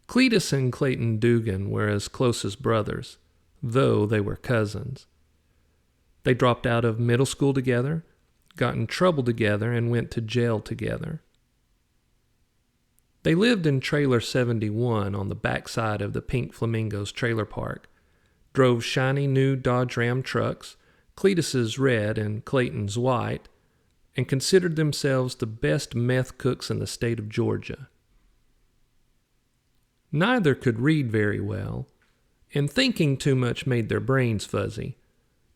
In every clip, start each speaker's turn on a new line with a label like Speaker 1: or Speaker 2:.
Speaker 1: Cletus and Clayton Dugan were as close as brothers, though they were cousins. They dropped out of middle school together, got in trouble together, and went to jail together. They lived in Trailer 71 on the backside of the Pink Flamingo's Trailer Park, drove shiny new Dodge Ram trucks, Cletus's red and Clayton's white, and considered themselves the best meth cooks in the state of Georgia. Neither could read very well, and thinking too much made their brains fuzzy,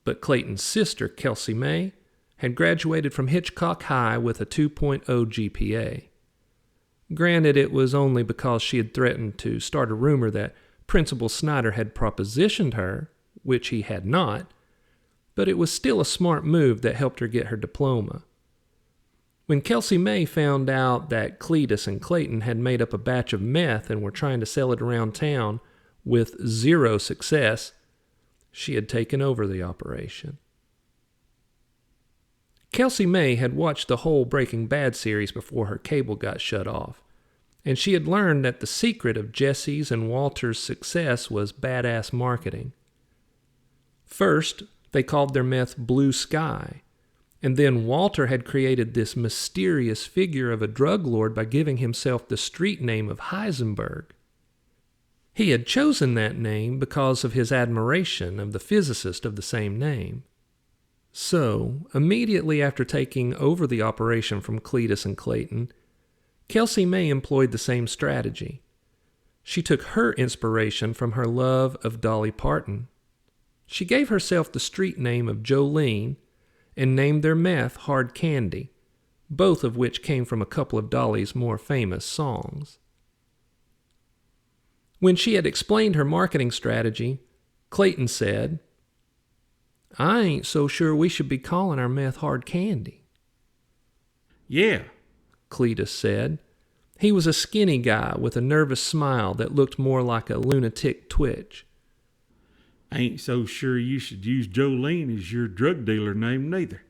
Speaker 1: but Clayton's sister, Kelsey May, had graduated from Hitchcock High with a 2.0 GPA. Granted, it was only because she had threatened to start a rumor that Principal Snyder had propositioned her, which he had not, but it was still a smart move that helped her get her diploma. When Kelsey May found out that Cletus and Clayton had made up a batch of meth and were trying to sell it around town with zero success, she had taken over the operation. Kelsey May had watched the whole Breaking Bad series before her cable got shut off, and she had learned that the secret of Jesse's and Walter's success was badass marketing. First, they called their meth Blue Sky, and then Walter had created this mysterious figure of a drug lord by giving himself the street name of Heisenberg. He had chosen that name because of his admiration of the physicist of the same name. So, immediately after taking over the operation from Cletus and Clayton, Kelsey May employed the same strategy. She took her inspiration from her love of Dolly Parton. She gave herself the street name of Jolene and named their meth Hard Candy, both of which came from a couple of Dolly's more famous songs. When she had explained her marketing strategy, Clayton said, "I ain't so sure we should be calling our meth Hard Candy."
Speaker 2: "Yeah,"
Speaker 1: Cletus said. He was a skinny guy with a nervous smile that looked more like a lunatic twitch.
Speaker 2: "I ain't so sure you should use Jolene as your drug dealer name neither."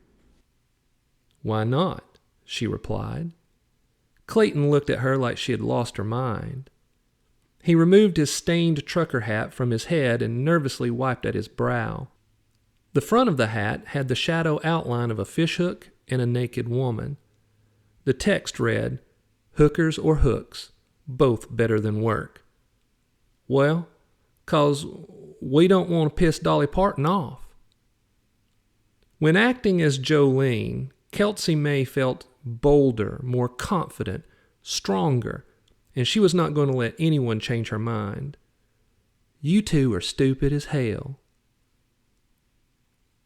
Speaker 1: "Why not?" she replied. Clayton looked at her like she had lost her mind. He removed his stained trucker hat from his head and nervously wiped at his brow. The front of the hat had the shadow outline of a fishhook and a naked woman. The text read, "Hookers or hooks, both better than work." "Well, 'cause we don't want to piss Dolly Parton off." When acting as Jolene, Kelsey May felt bolder, more confident, stronger, and she was not going to let anyone change her mind. "You two are stupid as hell."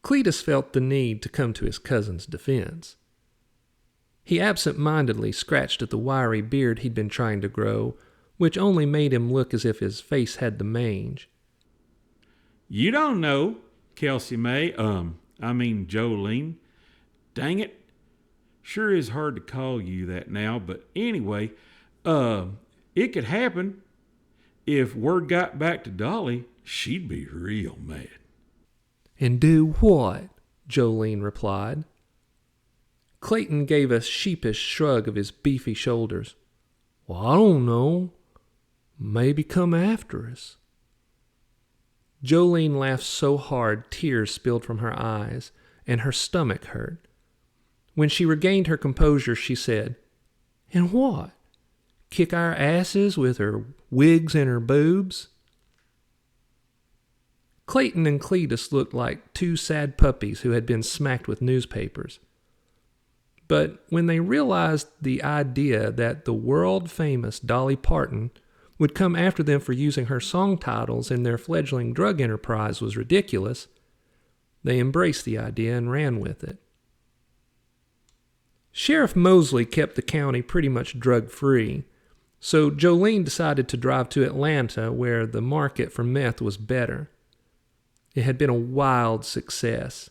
Speaker 1: Cletus felt the need to come to his cousin's defense. He absent-mindedly scratched at the wiry beard he'd been trying to grow, which only made him look as if his face had the mange.
Speaker 2: "You don't know, Kelsey May, Jolene. Dang it. Sure is hard to call you that now, but anyway, it could happen. If word got back to Dolly, she'd be real mad."
Speaker 1: "And do what?" Jolene replied. Clayton gave a sheepish shrug of his beefy shoulders. "Well, I don't know. Maybe come after us." Jolene laughed so hard tears spilled from her eyes, and her stomach hurt. When she regained her composure, she said, "And what? Kick our asses with her wigs and her boobs?" Clayton and Cletus looked like two sad puppies who had been smacked with newspapers. But when they realized the idea that the world-famous Dolly Parton would come after them for using her song titles in their fledgling drug enterprise was ridiculous, they embraced the idea and ran with it. Sheriff Mosley kept the county pretty much drug-free, so Jolene decided to drive to Atlanta where the market for meth was better. It had been a wild success.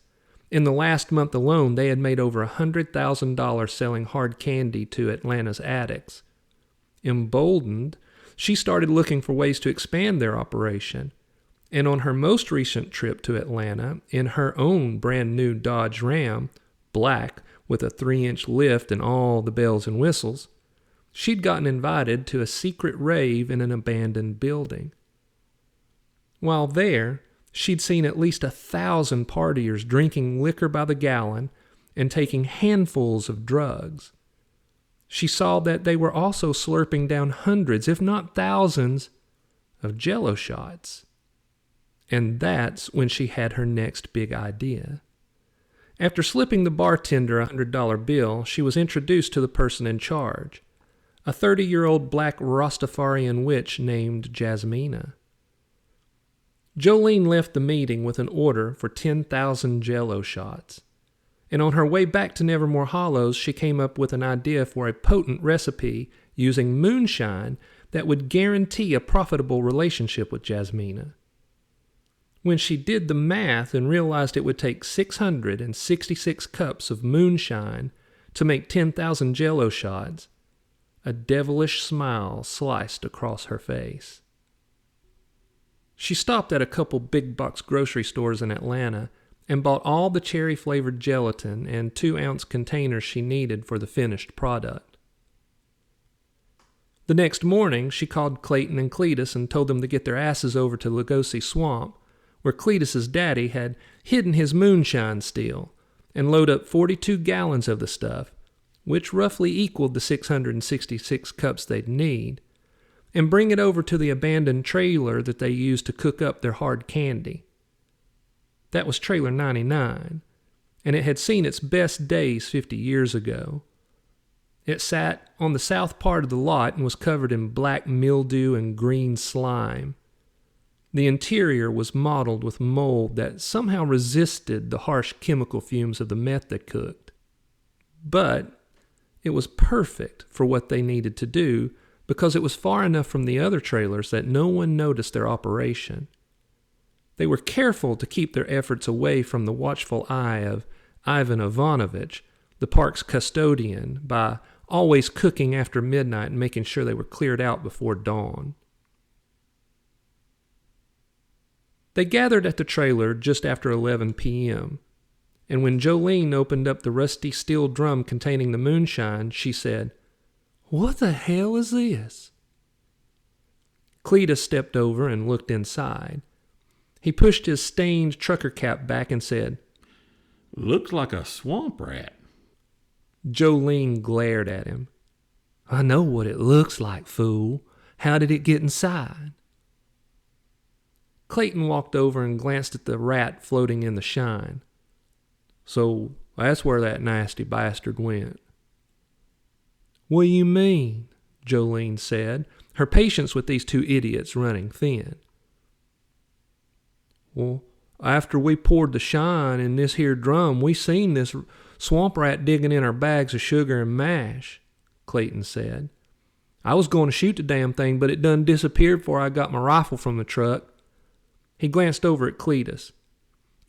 Speaker 1: In the last month alone, they had made over $100,000 selling hard candy to Atlanta's addicts. Emboldened, she started looking for ways to expand their operation, and on her most recent trip to Atlanta, in her own brand new Dodge Ram, black, with a 3-inch lift and all the bells and whistles, she'd gotten invited to a secret rave in an abandoned building. While there, she'd seen at least 1,000 partiers drinking liquor by the gallon and taking handfuls of drugs. She saw that they were also slurping down hundreds, if not thousands, of jello shots. And that's when she had her next big idea. After slipping the bartender a $100 bill, she was introduced to the person in charge, a 30-year-old black Rastafarian witch named Jasmina. Jolene left the meeting with an order for 10,000 jello shots. And on her way back to Nevermore Hollows, she came up with an idea for a potent recipe using moonshine that would guarantee a profitable relationship with Jasmina. When she did the math and realized it would take 666 cups of moonshine to make 10,000 jello shots, a devilish smile sliced across her face. She stopped at a couple big-box grocery stores in Atlanta and bought all the cherry-flavored gelatin and 2-ounce containers she needed for the finished product. The next morning, she called Clayton and Cletus and told them to get their asses over to Lugosi Swamp, where Cletus's daddy had hidden his moonshine still, and load up 42 gallons of the stuff, which roughly equaled the 666 cups they'd need, and bring it over to the abandoned trailer that they used to cook up their hard candy. That was Trailer 99, and it had seen its best days 50 years ago. It sat on the south part of the lot and was covered in black mildew and green slime. The interior was mottled with mold that somehow resisted the harsh chemical fumes of the meth they cooked. But it was perfect for what they needed to do because it was far enough from the other trailers that no one noticed their operation. They were careful to keep their efforts away from the watchful eye of Ivan Ivanovich, the park's custodian, by always cooking after midnight and making sure they were cleared out before dawn. They gathered at the trailer just after 11 p.m., and when Jolene opened up the rusty steel drum containing the moonshine, she said, "What the hell is this?" Cletus stepped over and looked inside. He pushed his stained trucker cap back and said,
Speaker 2: "Looks like a swamp rat."
Speaker 1: Jolene glared at him. "I know what it looks like, fool. How did it get inside?" Clayton walked over and glanced at the rat floating in the shine. "So that's where that nasty bastard went." "What do you mean?" Jolene said, her patience with these two idiots running thin. "Well, after we poured the shine in this here drum, we seen this swamp rat digging in our bags of sugar and mash," Clayton said. "I was going to shoot the damn thing, but it done disappeared before I got my rifle from the truck." He glanced over at Cletus.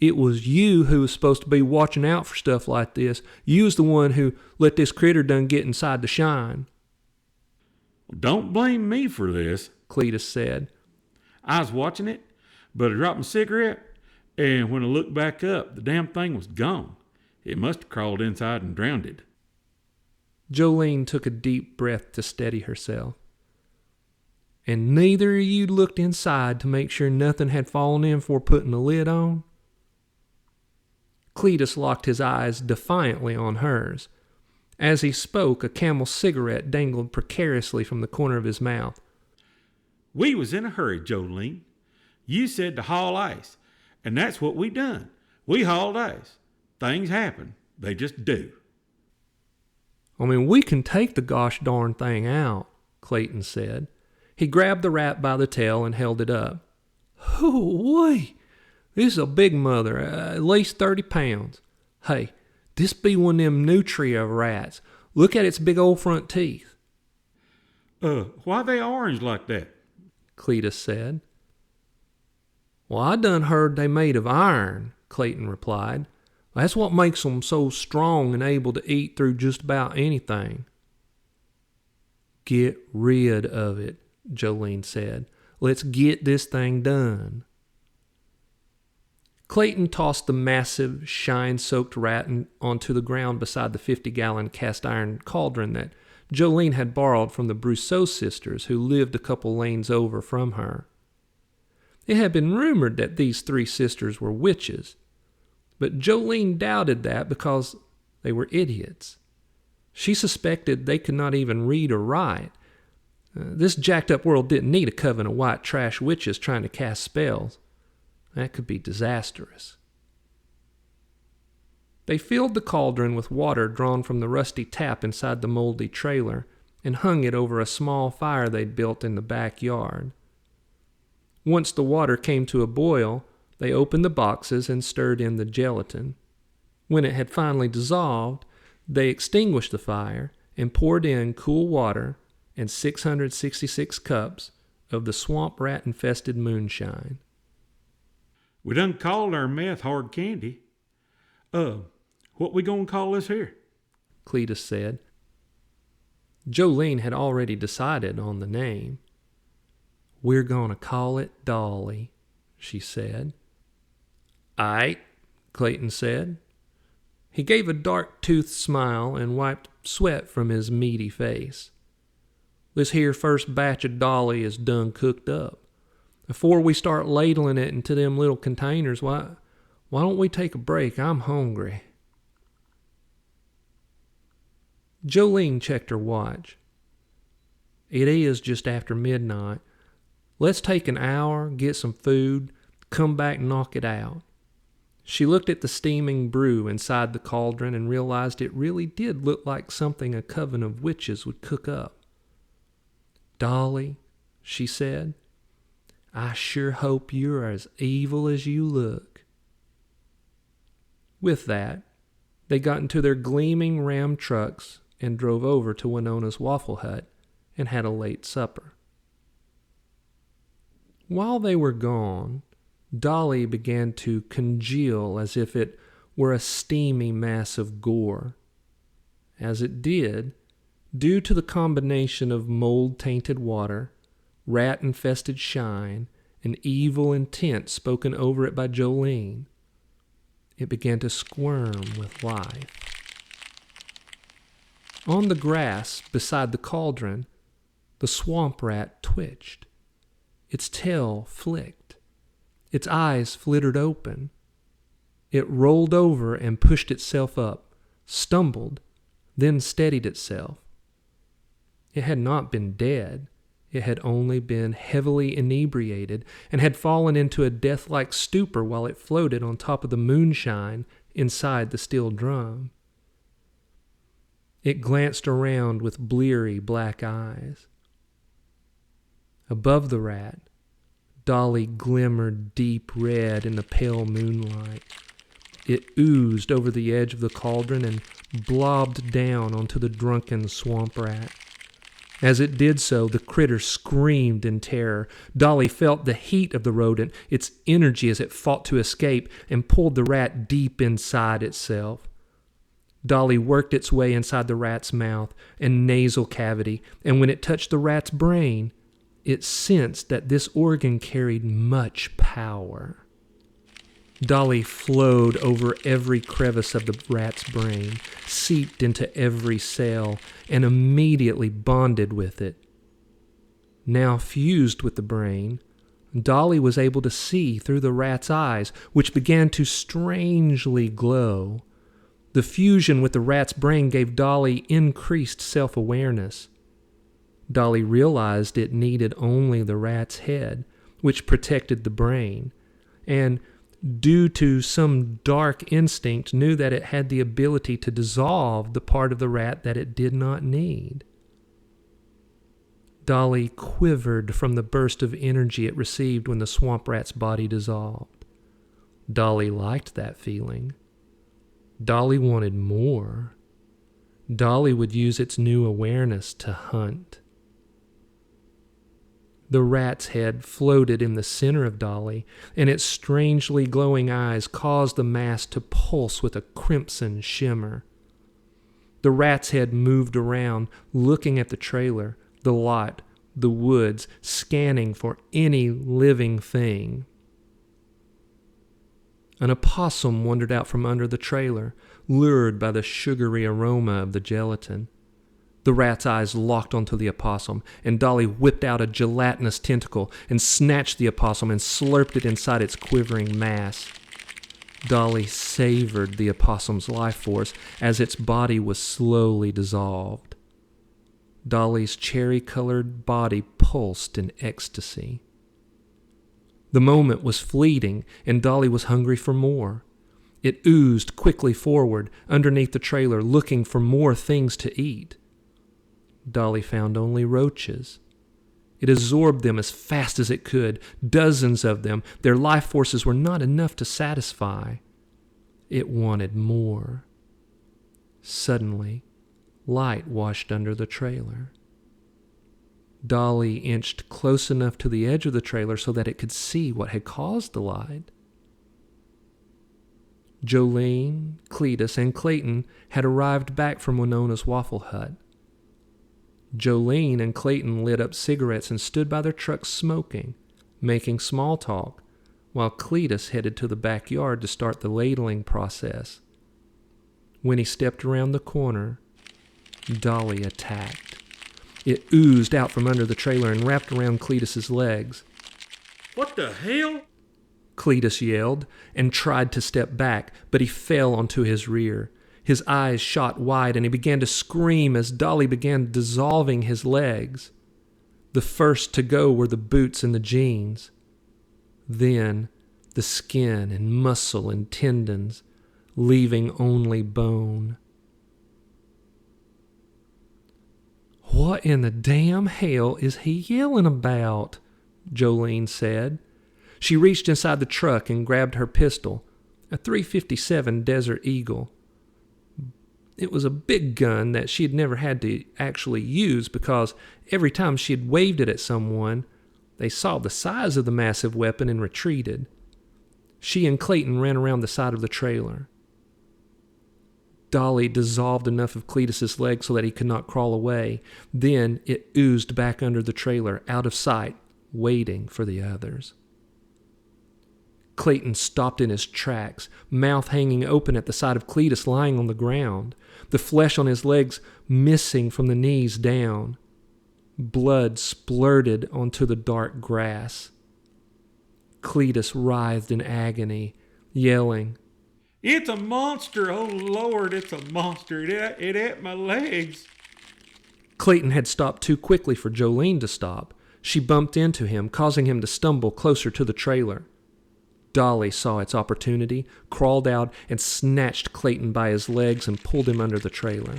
Speaker 1: "It was you who was supposed to be watching out for stuff like this. You was the one who let this critter done get inside the shine."
Speaker 2: "Don't blame me for this,"
Speaker 1: Cletus said.
Speaker 2: "I was watching it, but I dropped my cigarette, and when I looked back up, the damn thing was gone. It must have crawled inside and drowned it."
Speaker 1: Jolene took a deep breath to steady herself. "And neither of you looked inside to make sure nothing had fallen in before putting the lid on?" Cletus locked his eyes defiantly on hers. As he spoke, a Camel cigarette dangled precariously from the corner of his mouth.
Speaker 2: "We was in a hurry, Jolene. You said to haul ice, and that's what we done. We hauled ice. Things happen. They just do."
Speaker 1: "I mean, we can take the gosh darn thing out," Clayton said. He grabbed the rat by the tail and held it up. "Hoo-wee! This is a big mother, at least 30 pounds. Hey, this be one of them nutria rats. Look at its big old front teeth."
Speaker 2: Why they orange like that?"
Speaker 1: Cletus said. "Well, I done heard they made of iron," Clayton replied. "That's what makes them so strong and able to eat through just about anything." "Get rid of it," Jolene said. "Let's get this thing done." Clayton tossed the massive, shine-soaked rat onto the ground beside the 50-gallon cast-iron cauldron that Jolene had borrowed from the Brousseau sisters, who lived a couple lanes over from her. It had been rumored that these three sisters were witches, but Jolene doubted that because they were idiots. She suspected they could not even read or write. This jacked-up world didn't need a coven of white trash witches trying to cast spells. That could be disastrous. They filled the cauldron with water drawn from the rusty tap inside the moldy trailer and hung it over a small fire they'd built in the backyard. Once the water came to a boil, they opened the boxes and stirred in the gelatin. When it had finally dissolved, they extinguished the fire and poured in cool water and 666 cups of the swamp rat-infested moonshine.
Speaker 2: We done called our meth hard candy. What we gonna call this here?
Speaker 1: Cletus said. Jolene had already decided on the name. We're gonna call it Dolly, she said. Aight, Clayton said. He gave a dark-toothed smile and wiped sweat from his meaty face. This here first batch of Dolly is done cooked up. Before we start ladling it into them little containers, why don't we take a break? I'm hungry. Jolene checked her watch. It is just after midnight. Let's take an hour, get some food, come back and knock it out. She looked at the steaming brew inside the cauldron and realized it really did look like something a coven of witches would cook up. Dolly, she said, I sure hope you're as evil as you look. With that, they got into their gleaming Ram trucks and drove over to Winona's Waffle Hut and had a late supper. While they were gone, Dolly began to congeal as if it were a steamy mass of gore. As it did, due to the combination of mold-tainted water, rat-infested shine, and evil intent spoken over it by Jolene, it began to squirm with life. On the grass beside the cauldron, the swamp rat twitched. Its tail flicked. Its eyes flittered open. It rolled over and pushed itself up, stumbled, then steadied itself. It had not been dead. It had only been heavily inebriated and had fallen into a death-like stupor while it floated on top of the moonshine inside the steel drum. It glanced around with bleary black eyes. Above the rat, Dolly glimmered deep red in the pale moonlight. It oozed over the edge of the cauldron and blobbed down onto the drunken swamp rat. As it did so, the critter screamed in terror. Dolly felt the heat of the rodent, its energy as it fought to escape, and pulled the rat deep inside itself. Dolly worked its way inside the rat's mouth and nasal cavity, and when it touched the rat's brain, it sensed that this organ carried much power. Dolly flowed over every crevice of the rat's brain, seeped into every cell, and immediately bonded with it. Now fused with the brain, Dolly was able to see through the rat's eyes, which began to strangely glow. The fusion with the rat's brain gave Dolly increased self-awareness. Dolly realized it needed only the rat's head, which protected the brain, and due to some dark instinct, knew that it had the ability to dissolve the part of the rat that it did not need. Dolly quivered from the burst of energy it received when the swamp rat's body dissolved. Dolly liked that feeling. Dolly wanted more. Dolly would use its new awareness to hunt. The rat's head floated in the center of Dolly, and its strangely glowing eyes caused the mass to pulse with a crimson shimmer. The rat's head moved around, looking at the trailer, the lot, the woods, scanning for any living thing. An opossum wandered out from under the trailer, lured by the sugary aroma of the gelatin. The rat's eyes locked onto the opossum, and Dolly whipped out a gelatinous tentacle and snatched the opossum and slurped it inside its quivering mass. Dolly savored the opossum's life force as its body was slowly dissolved. Dolly's cherry-colored body pulsed in ecstasy. The moment was fleeting, and Dolly was hungry for more. It oozed quickly forward, underneath the trailer, looking for more things to eat. Dolly found only roaches. It absorbed them as fast as it could, dozens of them. Their life forces were not enough to satisfy. It wanted more. Suddenly, light washed under the trailer. Dolly inched close enough to the edge of the trailer so that it could see what had caused the light. Jolene, Cletus, and Clayton had arrived back from Winona's Waffle Hut. Jolene and Clayton lit up cigarettes and stood by their truck smoking, making small talk, while Cletus headed to the backyard to start the ladling process. When he stepped around the corner, Dolly attacked. It oozed out from under the trailer and wrapped around Cletus's legs.
Speaker 2: What the hell?
Speaker 1: Cletus yelled and tried to step back, but he fell onto his rear. His eyes shot wide, and he began to scream as Dolly began dissolving his legs. The first to go were the boots and the jeans. Then the skin and muscle and tendons, leaving only bone. "What in the damn hell is he yelling about?" Jolene said. She reached inside the truck and grabbed her pistol, a .357 Desert Eagle. It was a big gun that she had never had to actually use because every time she had waved it at someone, they saw the size of the massive weapon and retreated. She and Clayton ran around the side of the trailer. Dolly dissolved enough of Cletus's leg so that he could not crawl away. Then it oozed back under the trailer, out of sight, waiting for the others. Clayton stopped in his tracks, mouth hanging open at the sight of Cletus lying on the ground, the flesh on his legs missing from the knees down. Blood splurted onto the dark grass. Cletus writhed in agony, yelling,
Speaker 2: "It's a monster! Oh, Lord, it's a monster! It ate my legs!"
Speaker 1: Clayton had stopped too quickly for Jolene to stop. She bumped into him, causing him to stumble closer to the trailer. Dolly saw its opportunity, crawled out, and snatched Clayton by his legs and pulled him under the trailer.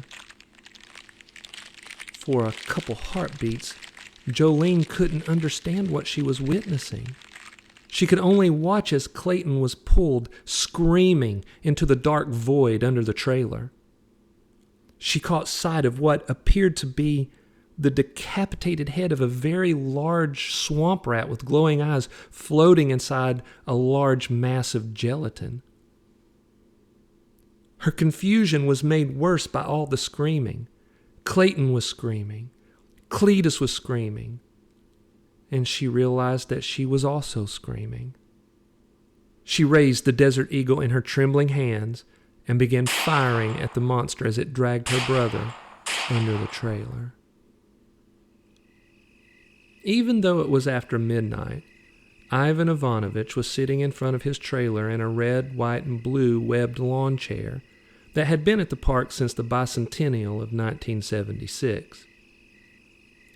Speaker 1: For a couple heartbeats, Jolene couldn't understand what she was witnessing. She could only watch as Clayton was pulled, screaming, into the dark void under the trailer. She caught sight of what appeared to be the decapitated head of a very large swamp rat with glowing eyes floating inside a large mass of gelatin. Her confusion was made worse by all the screaming. Clayton was screaming. Cletus was screaming. And she realized that she was also screaming. She raised the Desert Eagle in her trembling hands and began firing at the monster as it dragged her brother under the trailer. Even though it was after midnight, Ivan Ivanovich was sitting in front of his trailer in a red, white, and blue webbed lawn chair that had been at the park since the bicentennial of 1976.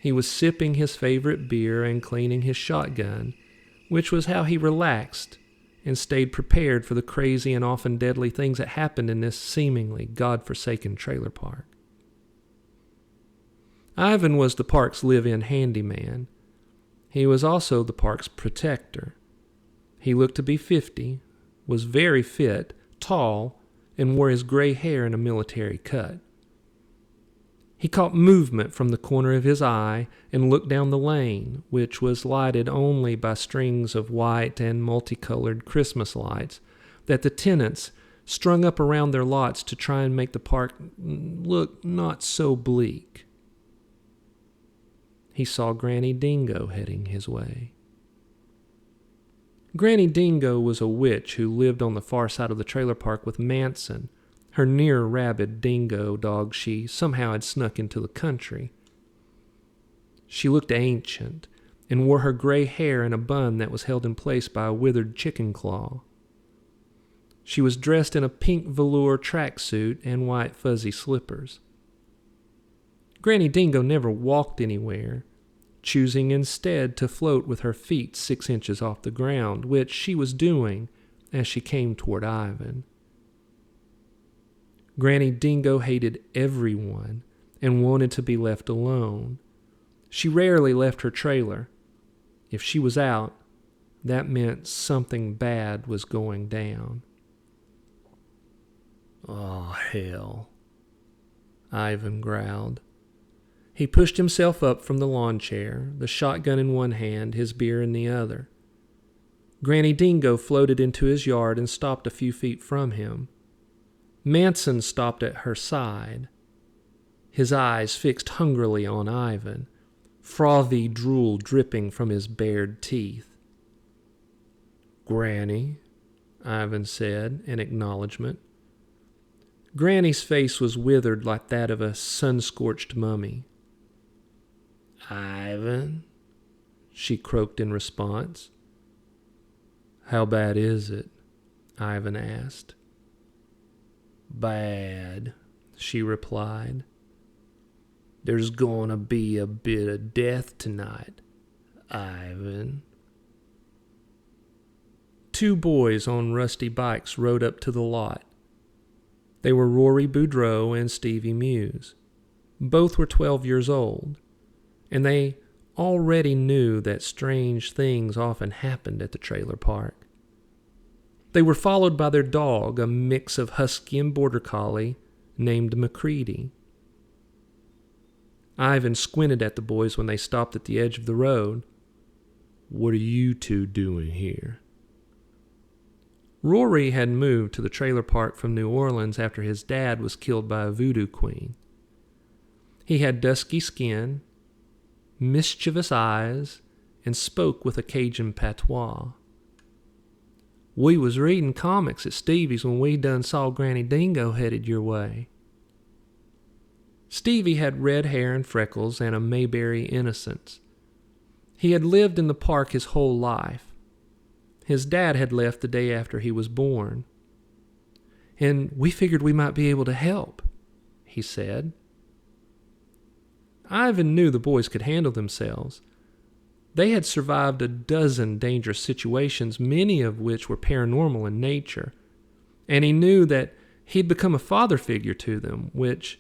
Speaker 1: He was sipping his favorite beer and cleaning his shotgun, which was how he relaxed and stayed prepared for the crazy and often deadly things that happened in this seemingly godforsaken trailer park. Ivan was the park's live-in handyman. He was also the park's protector. He looked to be 50, was very fit, tall, and wore his gray hair in a military cut. He caught movement from the corner of his eye and looked down the lane, which was lighted only by strings of white and multicolored Christmas lights that the tenants strung up around their lots to try and make the park look not so bleak. He saw Granny Dingo heading his way. Granny Dingo was a witch who lived on the far side of the trailer park with Manson, her near-rabid dingo dog she somehow had snuck into the country. She looked ancient and wore her gray hair in a bun that was held in place by a withered chicken claw. She was dressed in a pink velour tracksuit and white fuzzy slippers. Granny Dingo never walked anywhere, choosing instead to float with her feet 6 inches off the ground, which she was doing as she came toward Ivan. Granny Dingo hated everyone and wanted to be left alone. She rarely left her trailer. If she was out, that meant something bad was going down. "Oh, hell," Ivan growled. He pushed himself up from the lawn chair, the shotgun in one hand, his beer in the other. Granny Dingo floated into his yard and stopped a few feet from him. Manson stopped at her side, his eyes fixed hungrily on Ivan, frothy drool dripping from his bared teeth. "Granny," Ivan said in acknowledgement. Granny's face was withered like that of a sun-scorched mummy. "Ivan," she croaked in response. "How bad is it?" Ivan asked. "Bad," she replied. "There's gonna be a bit of death tonight, Ivan." 2 boys on rusty bikes rode up to the lot. They were Rory Boudreau and Stevie Muse. Both were 12 years old, and they already knew that strange things often happened at the trailer park. They were followed by their dog, a mix of husky and border collie, named McCready. Ivan squinted at the boys when they stopped at the edge of the road. "What are you two doing here?" Rory had moved to the trailer park from New Orleans after his dad was killed by a voodoo queen. He had dusky skin, mischievous eyes, and spoke with a Cajun patois. "We was reading comics at Stevie's when we done saw Granny Dingo headed your way." Stevie had red hair and freckles and a Mayberry innocence. He had lived in the park his whole life. His dad had left the day after he was born. "And we figured we might be able to help," he said. Ivan knew the boys could handle themselves. They had survived a dozen dangerous situations, many of which were paranormal in nature, and he knew that he'd become a father figure to them, which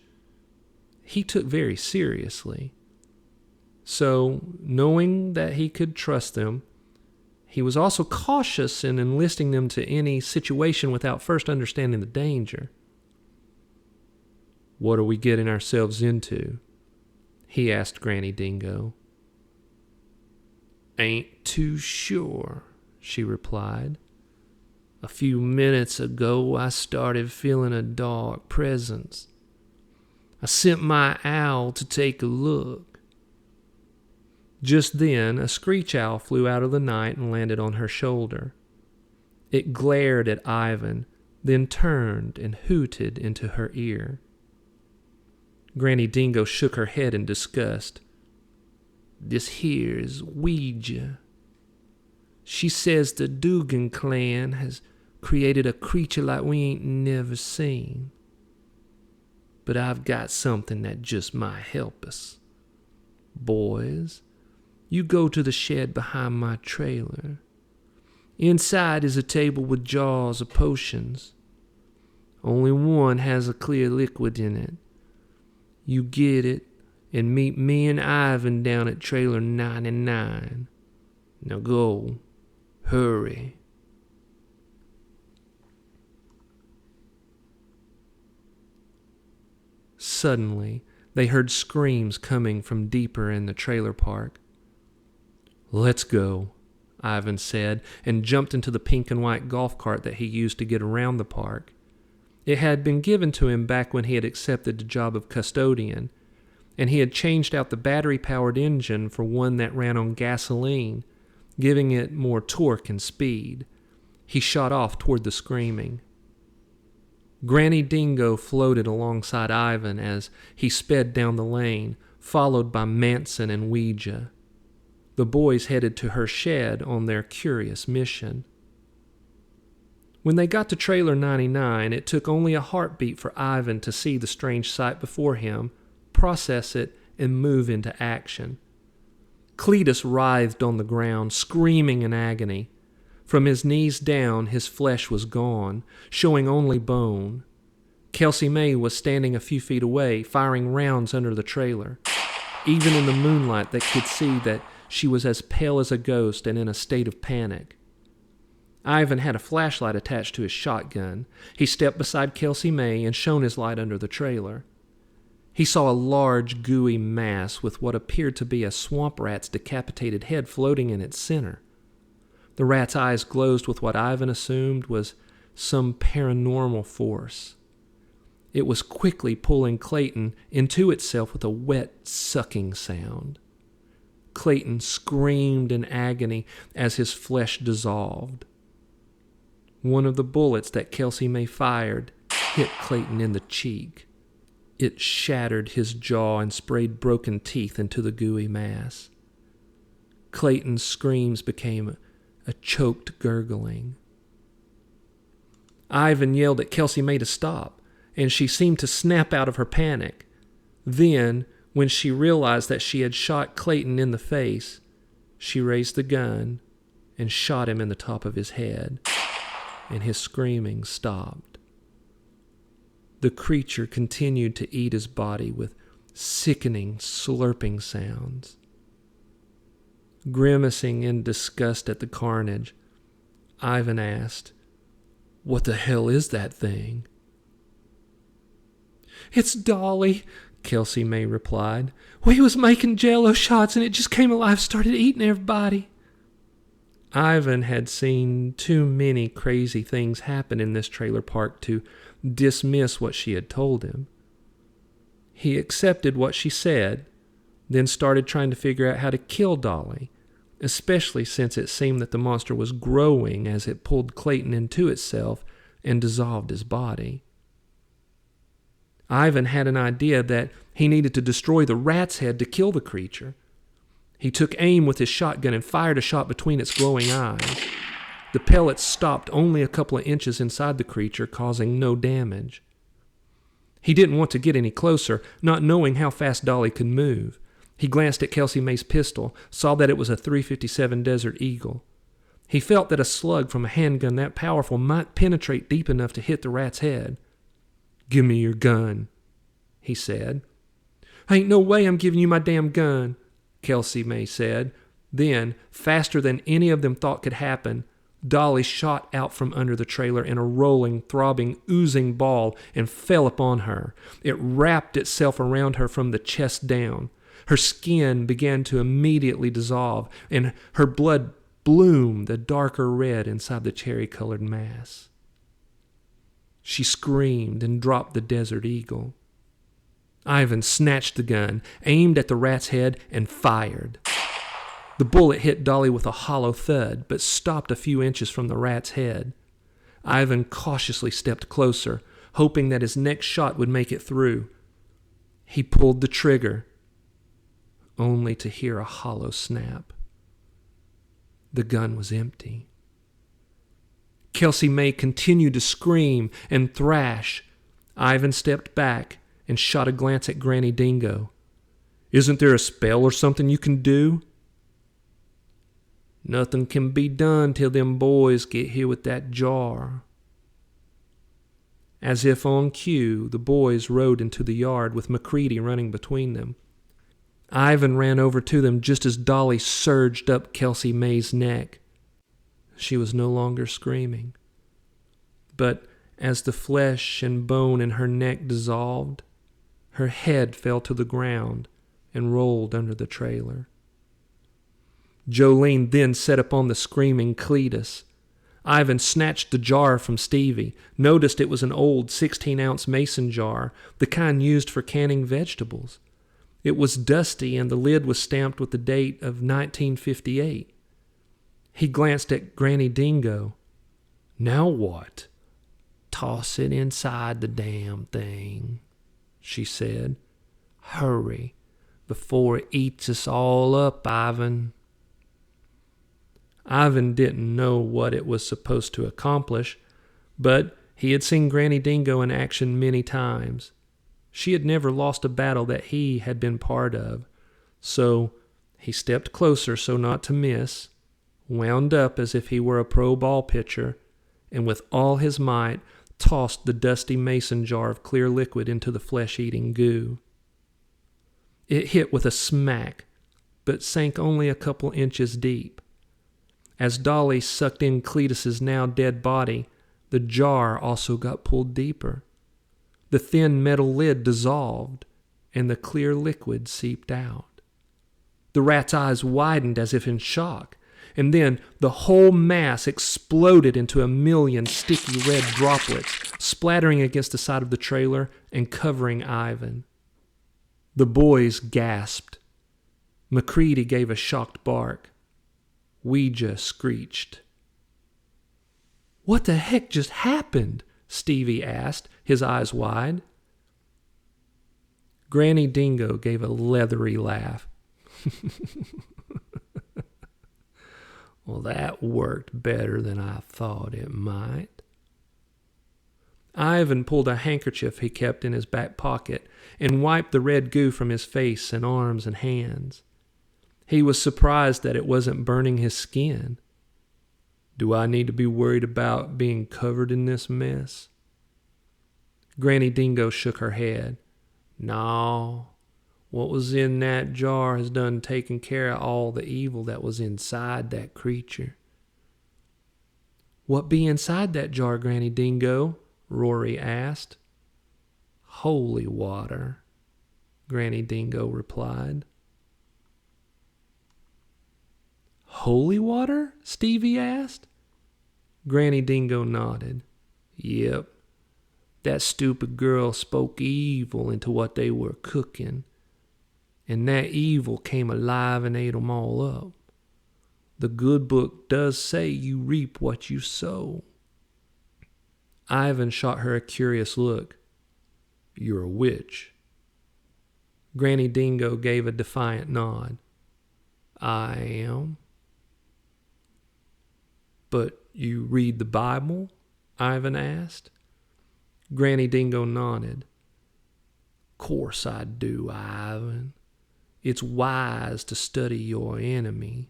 Speaker 1: he took very seriously. So, knowing that he could trust them, he was also cautious in enlisting them to any situation without first understanding the danger. "What are we getting ourselves into?" he asked Granny Dingo. "Ain't too sure," she replied. "A few minutes ago I started feeling a dark presence. I sent my owl to take a look." Just then, a screech owl flew out of the night and landed on her shoulder. It glared at Ivan, then turned and hooted into her ear. Granny Dingo shook her head in disgust. "This here's Ouija. She says the Dugan clan has created a creature like we ain't never seen. But I've got something that just might help us. Boys, you go to the shed behind my trailer. Inside is a table with jars of potions. Only one has a clear liquid in it. You get it and meet me and Ivan down at trailer 99. Now go. Hurry." Suddenly, they heard screams coming from deeper in the trailer park. "Let's go," Ivan said, and jumped into the pink and white golf cart that he used to get around the park. It had been given to him back when he had accepted the job of custodian, and he had changed out the battery-powered engine for one that ran on gasoline giving it more torque and speed. He shot off toward the screaming. Granny Dingo floated alongside Ivan as he sped down the lane, followed by Manson and Ouija. The boys headed to her shed on their curious mission. When they got to Trailer 99, it took only a heartbeat for Ivan to see the strange sight before him, process it, and move into action. Cletus writhed on the ground, screaming in agony. From his knees down, his flesh was gone, showing only bone. Kelsey May was standing a few feet away, firing rounds under the trailer. Even in the moonlight, they could see that she was as pale as a ghost and in a state of panic. Ivan had a flashlight attached to his shotgun. He stepped beside Kelsey May and shone his light under the trailer. He saw a large, gooey mass with what appeared to be a swamp rat's decapitated head floating in its center. The rat's eyes glowed with what Ivan assumed was some paranormal force. It was quickly pulling Clayton into itself with a wet, sucking sound. Clayton screamed in agony as his flesh dissolved. One of the bullets that Kelsey May fired hit Clayton in the cheek. It shattered his jaw and sprayed broken teeth into the gooey mass. Clayton's screams became a choked gurgling. Ivan yelled at Kelsey May to stop, and she seemed to snap out of her panic. Then, when she realized that she had shot Clayton in the face, she raised the gun and shot him in the top of his head, and his screaming stopped. The creature continued to eat his body with sickening, slurping sounds. Grimacing in disgust at the carnage, Ivan asked, "What the hell is that thing?" "It's Dolly," Kelsey May replied. "We was making jello shots and it just came alive, started eating everybody." Ivan had seen too many crazy things happen in this trailer park to dismiss what she had told him. He accepted what she said, then started trying to figure out how to kill Dolly, especially since it seemed that the monster was growing as it pulled Clayton into itself and dissolved his body. Ivan had an idea that he needed to destroy the rat's head to kill the creature. He took aim with his shotgun and fired a shot between its glowing eyes. The pellets stopped only a couple of inches inside the creature, causing no damage. He didn't want to get any closer, not knowing how fast Dolly could move. He glanced at Kelsey May's pistol, saw that it was a .357 Desert Eagle. He felt that a slug from a handgun that powerful might penetrate deep enough to hit the rat's head. "Give me your gun," he said. "Ain't no way I'm giving you my damn gun," Kelsey May said. Then, faster than any of them thought could happen, Dolly shot out from under the trailer in a rolling, throbbing, oozing ball and fell upon her. It wrapped itself around her from the chest down. Her skin began to immediately dissolve, and her blood bloomed a darker red inside the cherry-colored mass. She screamed and dropped the Desert Eagle. Ivan snatched the gun, aimed at the rat's head, and fired. The bullet hit Dolly with a hollow thud, but stopped a few inches from the rat's head. Ivan cautiously stepped closer, hoping that his next shot would make it through. He pulled the trigger, only to hear a hollow snap. The gun was empty. Kelsey May continued to scream and thrash. Ivan stepped back and shot a glance at Granny Dingo. "Isn't there a spell or something you can do?" "Nothing can be done till them boys get here with that jar." As if on cue, the boys rode into the yard with McCready running between them. Ivan ran over to them just as Dolly surged up Kelsey May's neck. She was no longer screaming. But as the flesh and bone in her neck dissolved, her head fell to the ground and rolled under the trailer. Jolene then set upon the screaming Cletus. Ivan snatched the jar from Stevie, noticed it was an old 16-ounce mason jar, the kind used for canning vegetables. It was dusty and the lid was stamped with the date of 1958. He glanced at Granny Dingo. "Now what?" "Toss it inside the damn thing," she said. "Hurry, before it eats us all up, Ivan." Ivan didn't know what it was supposed to accomplish, but he had seen Granny Dingo in action many times. She had never lost a battle that he had been part of, so he stepped closer so not to miss, wound up as if he were a pro ball pitcher, and with all his might tossed the dusty mason jar of clear liquid into the flesh-eating goo. It hit with a smack, but sank only a couple inches deep. As Dolly sucked in Cletus's now dead body, the jar also got pulled deeper. The thin metal lid dissolved, and the clear liquid seeped out. The rat's eyes widened as if in shock, and then the whole mass exploded into a million sticky red droplets, splattering against the side of the trailer and covering Ivan. The boys gasped. McCready gave a shocked bark. Ouija screeched. "What the heck just happened?" Stevie asked, his eyes wide. Granny Dingo gave a leathery laugh. "Well, that worked better than I thought it might." Ivan pulled a handkerchief he kept in his back pocket and wiped the red goo from his face and arms and hands. He was surprised that it wasn't burning his skin. "Do I need to be worried about being covered in this mess?" Granny Dingo shook her head. "No, what was in that jar has done taken care of all the evil that was inside that creature." "What be inside that jar, Granny Dingo?" Rory asked. "Holy water," Granny Dingo replied. "Holy water?" Stevie asked. Granny Dingo nodded. "Yep. That stupid girl spoke evil into what they were cooking, and that evil came alive and ate 'em all up. The good book does say you reap what you sow." Ivan shot her a curious look. "You're a witch." Granny Dingo gave a defiant nod. "I am." "But you read the Bible?" Ivan asked. Granny Dingo nodded. "Course I do, Ivan. It's wise to study your enemy."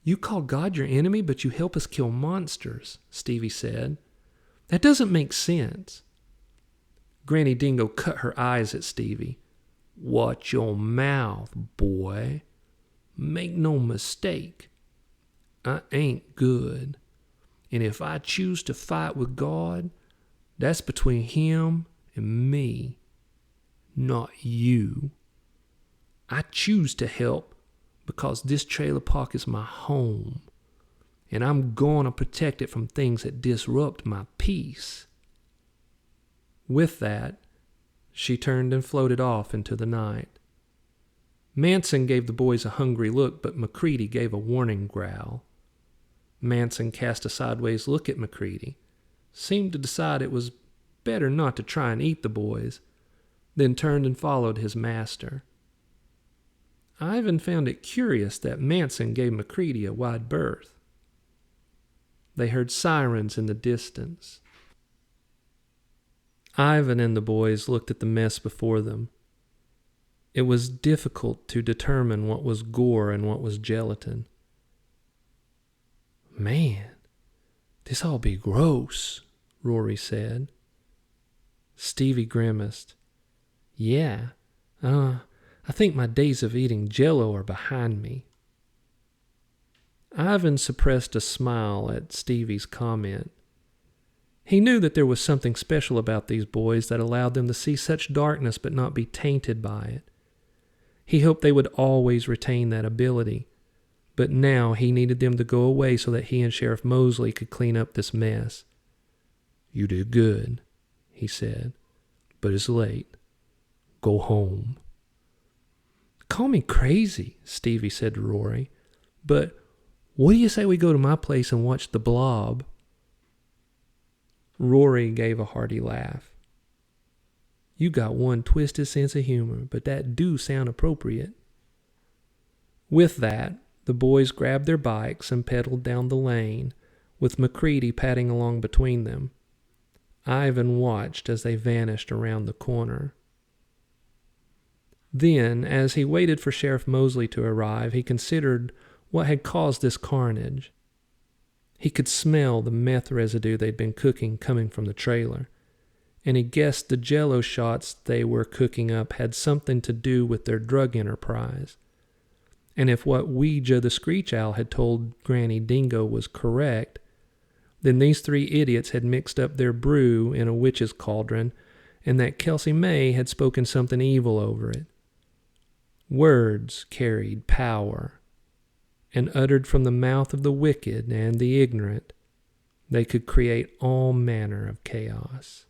Speaker 1: "You call God your enemy, but you help us kill monsters," Stevie said. "That doesn't make sense." Granny Dingo cut her eyes at Stevie. "Watch your mouth, boy. Make no mistake. I ain't good. And if I choose to fight with God, that's between him and me, not you. I choose to help because this trailer park is my home, and I'm going to protect it from things that disrupt my peace." With that, she turned and floated off into the night. Manson gave the boys a hungry look, but McCready gave a warning growl. Manson cast a sideways look at McCready, seemed to decide it was better not to try and eat the boys, then turned and followed his master. Ivan found it curious that Manson gave McCready a wide berth. They heard sirens in the distance. Ivan and the boys looked at the mess before them. It was difficult to determine what was gore and what was gelatin. "Man, this all be gross," Rory said. Stevie grimaced. "Yeah, I think my days of eating jello are behind me." Ivan suppressed a smile at Stevie's comment. He knew that there was something special about these boys that allowed them to see such darkness but not be tainted by it. He hoped they would always retain that ability, but now he needed them to go away so that he and Sheriff Mosley could clean up this mess. "You did good," he said, "but it's late. Go home." "Call me crazy," Stevie said to Rory, But what do you say we go to my place and watch The Blob? Rory gave a hearty laugh. You got one twisted sense of humor, but that do sound appropriate. With that, the boys grabbed their bikes and pedaled down the lane, with McCready padding along between them. Ivan watched as they vanished around the corner. Then, as he waited for Sheriff Mosley to arrive, he considered what had caused this carnage. He could smell the meth residue they'd been cooking coming from the trailer, and he guessed the jello shots they were cooking up had something to do with their drug enterprise. And if what Ouija the Screech Owl had told Granny Dingo was correct, then these three idiots had mixed up their brew in a witch's cauldron, and that Kelsey May had spoken something evil over it. Words carried power, and uttered from the mouth of the wicked and the ignorant, they could create all manner of chaos.